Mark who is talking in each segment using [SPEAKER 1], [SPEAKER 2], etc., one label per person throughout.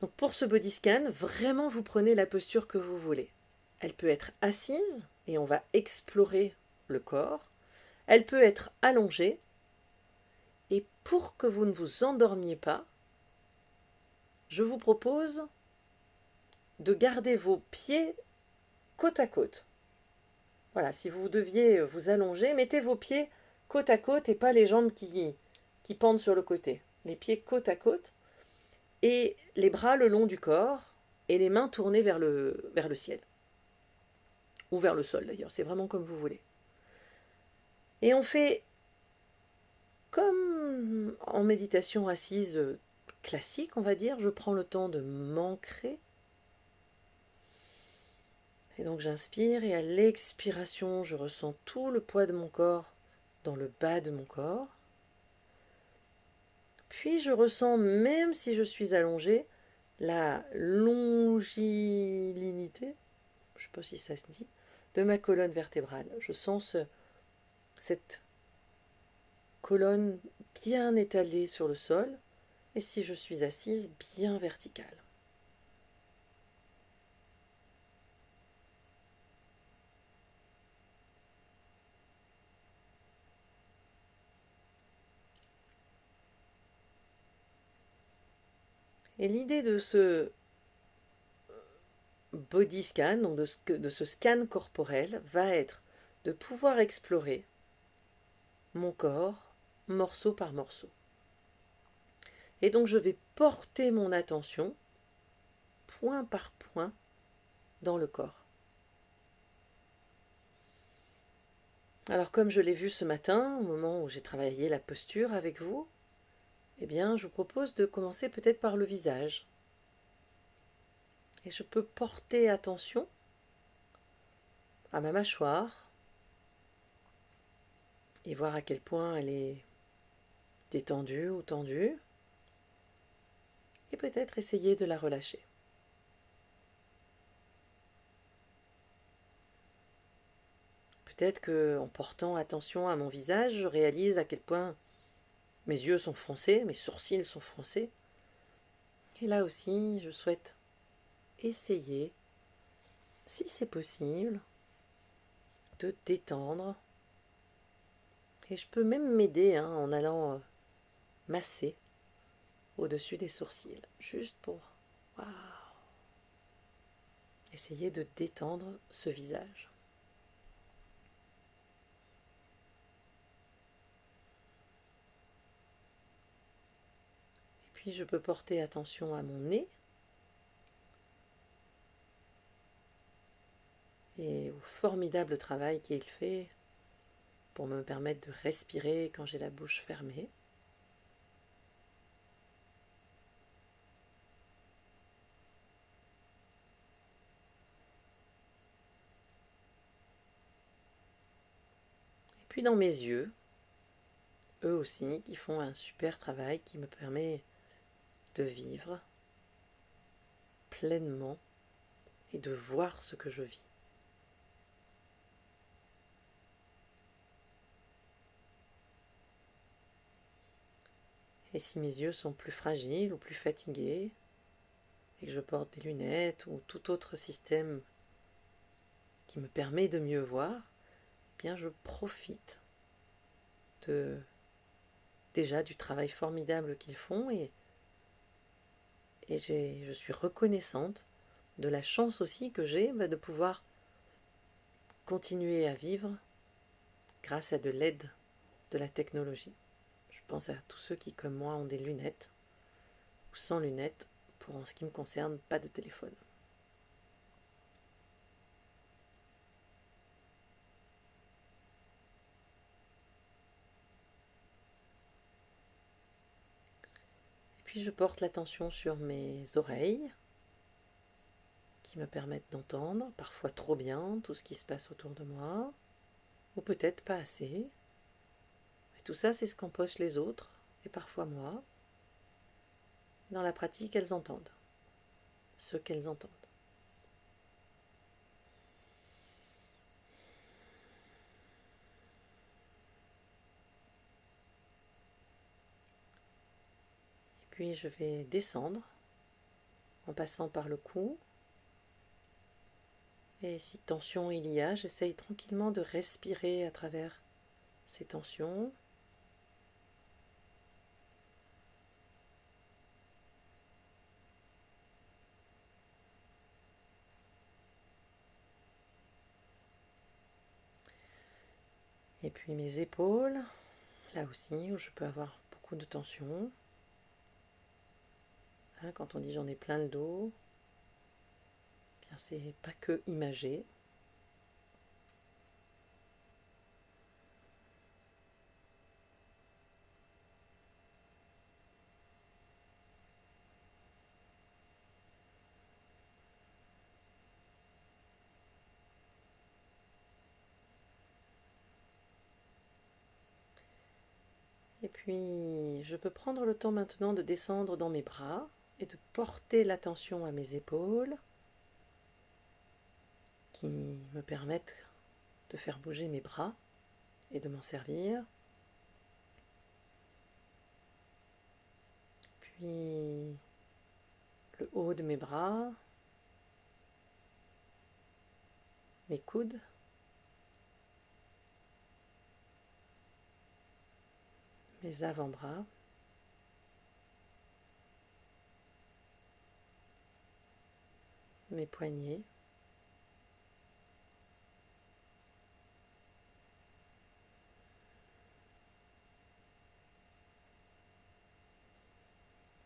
[SPEAKER 1] Donc pour ce body scan, vraiment vous prenez la posture que vous voulez. Elle peut être assise et on va explorer le corps. Elle peut être allongée. Et pour que vous ne vous endormiez pas, je vous propose de garder vos pieds côte à côte. Voilà, si vous deviez vous allonger, mettez vos pieds côte à côte et pas les jambes qui pendent sur le côté. Les pieds côte à côte et les bras le long du corps et les mains tournées vers le ciel. Ou vers le sol d'ailleurs, c'est vraiment comme vous voulez. Et on fait comme en méditation assise classique, on va dire, je prends le temps de m'ancrer. Et donc j'inspire et à l'expiration, je ressens tout le poids de mon corps dans le bas de mon corps. Puis je ressens, même si je suis allongée, la longilinité, je ne sais pas si ça se dit, de ma colonne vertébrale. Je sens cette colonne bien étalée sur le sol, et si je suis assise, bien verticale. Et l'idée de ce body scan, donc de ce scan corporel, va être de pouvoir explorer mon corps morceau par morceau. Et donc je vais porter mon attention point par point dans le corps. Alors comme je l'ai vu ce matin, au moment où j'ai travaillé la posture avec vous, eh bien je vous propose de commencer peut-être par le visage. Et je peux porter attention à ma mâchoire et voir à quel point elle est détendue ou tendue. Et peut-être essayer de la relâcher. Peut-être qu'en portant attention à mon visage, je réalise à quel point mes yeux sont froncés, mes sourcils sont froncés. Et là aussi, je souhaite essayer, si c'est possible, de détendre. Et je peux même m'aider en allant masser au-dessus des sourcils, juste pour waouh, essayer de détendre ce visage. Et puis je peux porter attention à mon nez et au formidable travail qu'il fait pour me permettre de respirer quand j'ai la bouche fermée. Et puis dans mes yeux, eux aussi, qui font un super travail qui me permet de vivre pleinement et de voir ce que je vis. Et si mes yeux sont plus fragiles ou plus fatigués, et que je porte des lunettes ou tout autre système qui me permet de mieux voir, eh bien je profite déjà du travail formidable qu'ils font et je suis reconnaissante de la chance aussi que j'ai de pouvoir continuer à vivre grâce à de l'aide de la technologie. Je pense à tous ceux qui, comme moi, ont des lunettes ou sans lunettes, pour en ce qui me concerne, pas de téléphone. Et puis je porte l'attention sur mes oreilles, qui me permettent d'entendre, parfois trop bien, tout ce qui se passe autour de moi, ou peut-être pas assez. Et tout ça, c'est ce qu'empochent les autres, et parfois moi. Dans la pratique, elles entendent ce qu'elles entendent. Et puis je vais descendre en passant par le cou. Et si tension il y a, j'essaye tranquillement de respirer à travers ces tensions. Et puis mes épaules, là aussi, où je peux avoir beaucoup de tension. Hein, quand on dit j'en ai plein le dos, bien c'est pas que imagé. Et puis, je peux prendre le temps maintenant de descendre dans mes bras et de porter l'attention à mes épaules qui me permettent de faire bouger mes bras et de m'en servir. Puis, le haut de mes bras, mes coudes, mes avant-bras, mes poignets,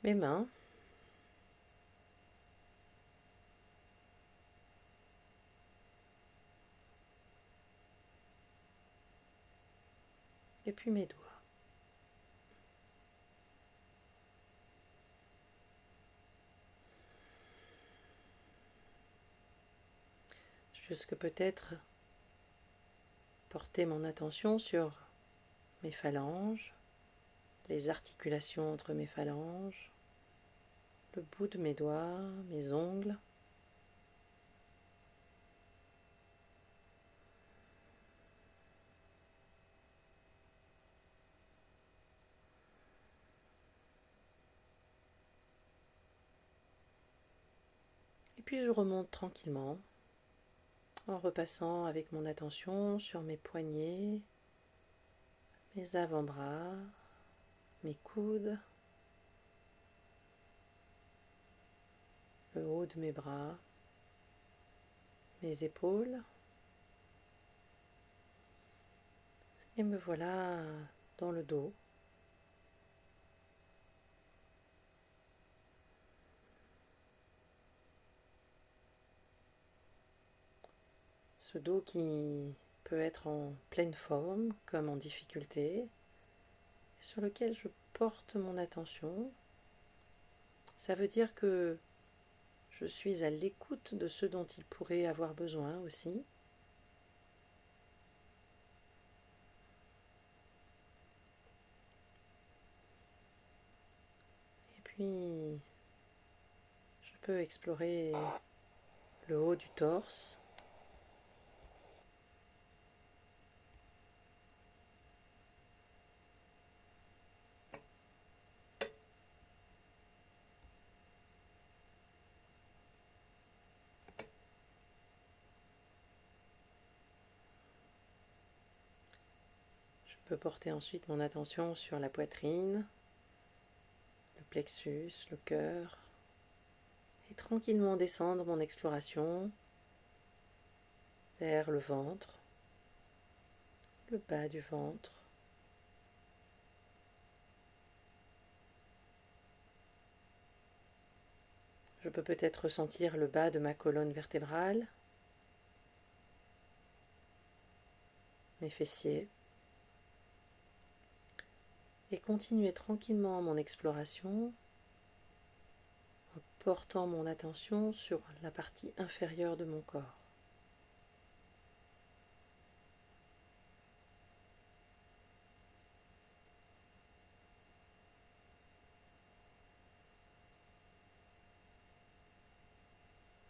[SPEAKER 1] mes mains, et puis mes doigts. Jusque peut-être porter mon attention sur mes phalanges, les articulations entre mes phalanges, le bout de mes doigts, mes ongles. Et puis je remonte tranquillement en repassant avec mon attention sur mes poignets, mes avant-bras, mes coudes, le haut de mes bras, mes épaules. Et me voilà dans le dos. Ce dos qui peut être en pleine forme comme en difficulté, sur lequel je porte mon attention. Ça veut dire que je suis à l'écoute de ce dont il pourrait avoir besoin aussi. Et puis, je peux explorer le haut du torse. Je peux porter ensuite mon attention sur la poitrine, le plexus, le cœur, et tranquillement descendre mon exploration vers le ventre, le bas du ventre, je peux peut-être ressentir le bas de ma colonne vertébrale, mes fessiers, et continuer tranquillement mon exploration en portant mon attention sur la partie inférieure de mon corps.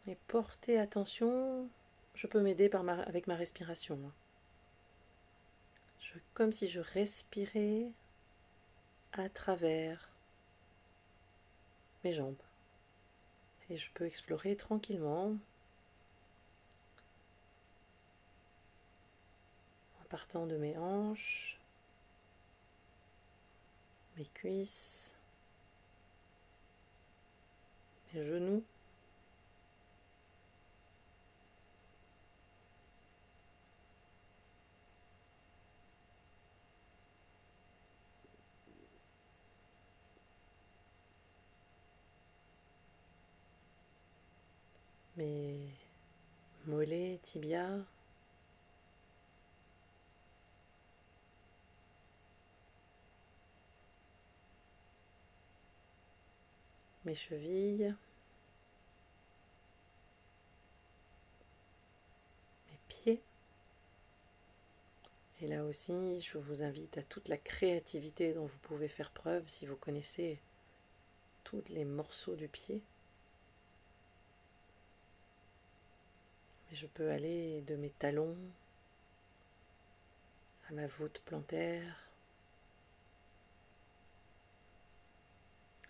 [SPEAKER 1] Et porter attention, je peux m'aider avec ma respiration. Comme si je respirais à travers mes jambes. Et je peux explorer tranquillement en partant de mes hanches, mes cuisses, mes genoux, mes mollets, tibias, mes chevilles, mes pieds. Et là aussi, je vous invite à toute la créativité dont vous pouvez faire preuve si vous connaissez tous les morceaux du pied. Et je peux aller de mes talons à ma voûte plantaire,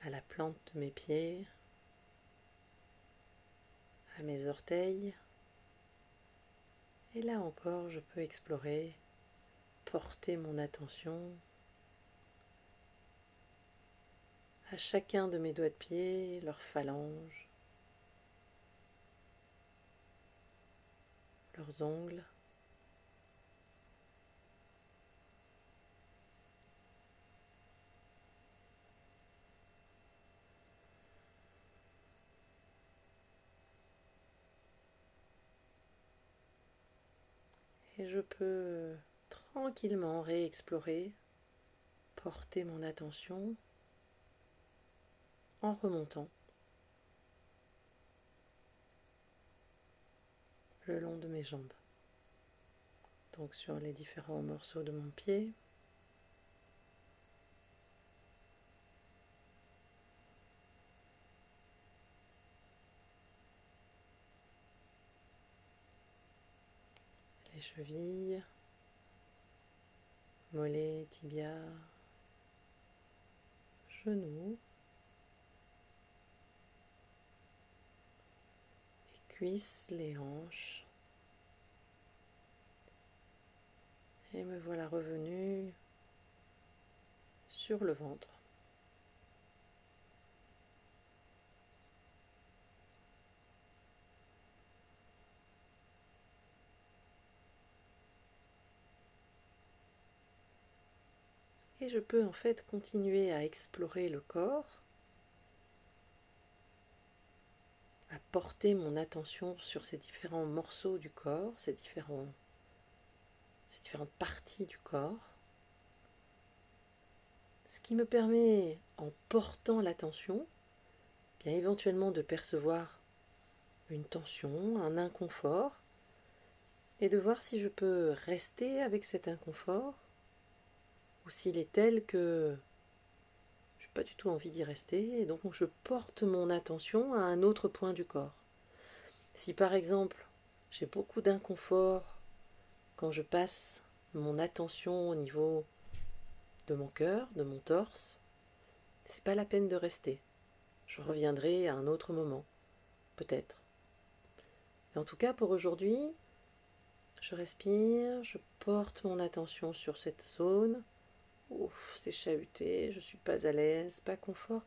[SPEAKER 1] à la plante de mes pieds, à mes orteils. Et là encore, je peux explorer, porter mon attention à chacun de mes doigts de pied, leurs phalanges, leurs ongles. Et je peux tranquillement réexplorer, porter mon attention en remontant le long de mes jambes. Donc sur les différents morceaux de mon pied, les chevilles, mollets, tibias, genoux, les cuisses, les hanches. Et me voilà revenu sur le ventre. Et je peux en fait continuer à explorer le corps, à porter mon attention sur ces différents morceaux du corps, ces différentes parties du corps, ce qui me permet, en portant l'attention, bien éventuellement de percevoir une tension, un inconfort, et de voir si je peux rester avec cet inconfort, ou s'il est tel que je n'ai pas du tout envie d'y rester, et donc je porte mon attention à un autre point du corps. Si par exemple j'ai beaucoup d'inconfort quand je passe mon attention au niveau de mon cœur, de mon torse, c'est pas la peine de rester. Je reviendrai à un autre moment, peut-être. Mais en tout cas, pour aujourd'hui, je respire, je porte mon attention sur cette zone. Ouf, c'est chahuté, je suis pas à l'aise, pas confort.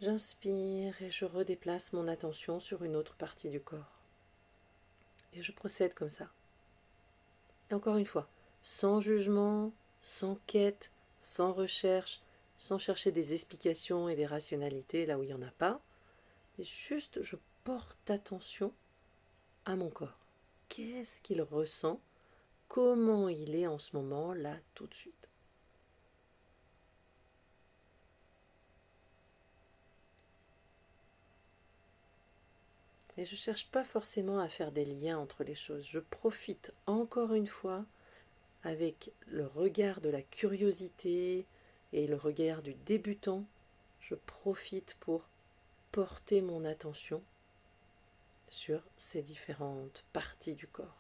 [SPEAKER 1] J'inspire et je redéplace mon attention sur une autre partie du corps. Et je procède comme ça. Et encore une fois, sans jugement, sans quête, sans recherche, sans chercher des explications et des rationalités là où il n'y en a pas. Et juste, je porte attention à mon corps. Qu'est-ce qu'il ressent? Comment il est en ce moment, là, tout de suite? Et je ne cherche pas forcément à faire des liens entre les choses. Je profite encore une fois avec le regard de la curiosité et le regard du débutant. Je profite pour porter mon attention sur ces différentes parties du corps.